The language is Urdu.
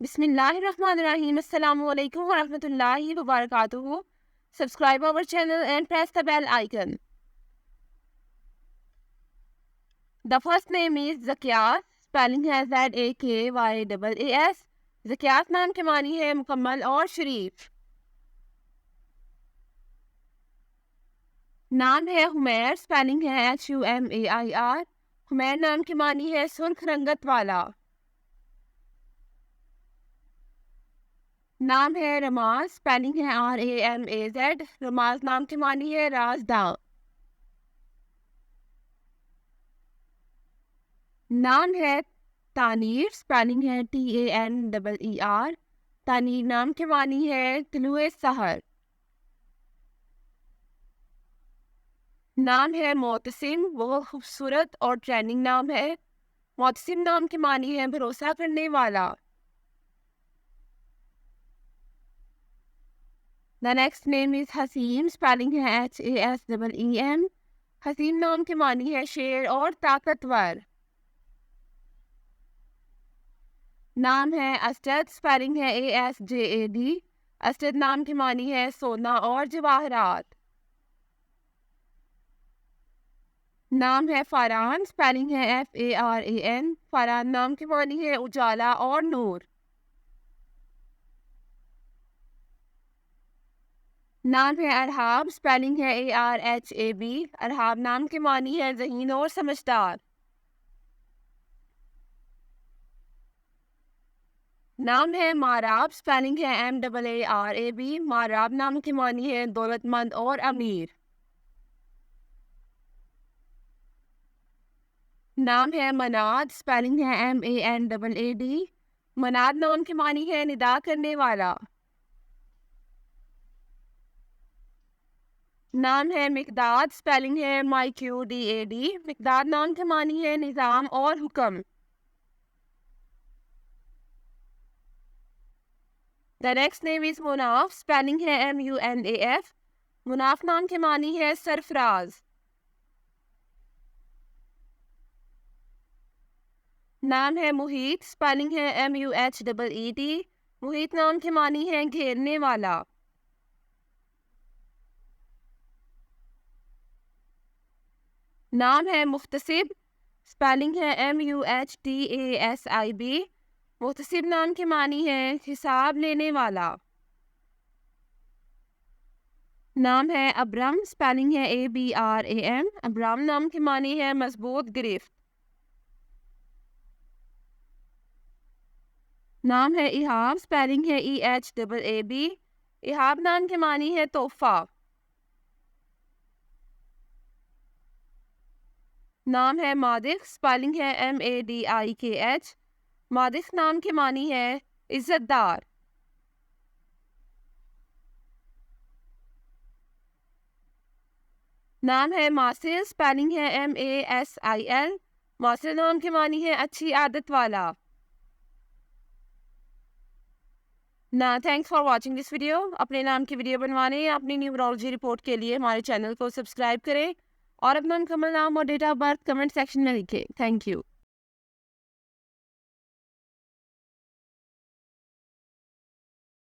بسم اللہ الرحمن الرحیم. السلام علیکم ورحمۃ اللہ وبرکاتہ. Subscribe our channel and press the bell icon. The first name is Zakias. Spelling ہے Zakyas. Zakias نام کے معنی ہے مکمل اور شریف. نام ہے حمیر. Spelling ہے Humair. حمیر نام کے معنی ہے سرخ رنگت والا. نام ہے رماز. اسپیلنگ ہے Ramaz. رماز نام کے معنی ہے رازداں. نام ہے تانیر. اسپیلنگ ہے Taneer. تانیر نام کے معنی ہے طلوع سحر. نام ہے معتصم. بہت خوبصورت اور ٹریننگ نام ہے. معتصم نام کے معنی ہے بھروسہ کرنے والا. The next name is Hasem. Spelling ہے Hasem. حسیم نام کے معنی ہے شیر اور طاقتور. نام ہے اسجد. اسپیلنگ ہے Asjad. اسجد نام کے معنی ہے سونا اور جواہرات. نام ہے فاران. اسپیلنگ ہے Faran. فاران نام کے معنی ہے اجالا اور نور. نام ہے ارحاب. اسپیلنگ ہے Arhab. ارحاب نام کے معنی ہے ذہین اور سمجھدار. نام ہے ماراب. اسپیلنگ ہے Maarab. ماراب نام کے معنی ہے دولت مند اور امیر. نام ہے مناد. اسپیلنگ ہے Manad. مناد نام کے معنی ہے ندا کرنے والا. نام ہے مقداد. اسپیلنگ ہے Miqdad. مقداد نام کے معنی ہے نظام اور حکم. The next name is Munaf. Spelling ہے Munaf. مناف نام کے معنی ہے سرفراز. نام ہے محیط. اسپیلنگ ہے Muheed. محیط نام کے معنی ہے گھیرنے والا. نام ہے محتسب. اسپیلنگ ہے Muhtasib. محتسب نام کے معنی ہے حساب لینے والا. نام ہے ابرم. اسپیلنگ ہے Abram. ابرام نام کے معنی ہے مضبوط گرفت. نام ہے ایہاب. اسپیلنگ ہے Ehab. ایہاب نام کے معنی ہے تحفہ. نام ہے مادح. اسپیلنگ ہے Madikh. مادح نام کے معنی ہے عزت دار. نام ہے ماصل. اسپیلنگ ہے Masil. ماصل نام کے معنی ہے اچھی عادت والا. Thanks for watching this video. اپنے نام کی ویڈیو بنوانے یا اپنی نیورولوجی رپورٹ کے لیے ہمارے چینل کو سبسکرائب کریں اور اپنا مکمل نام اور date of birth comment section میں لکھیں. Thank you.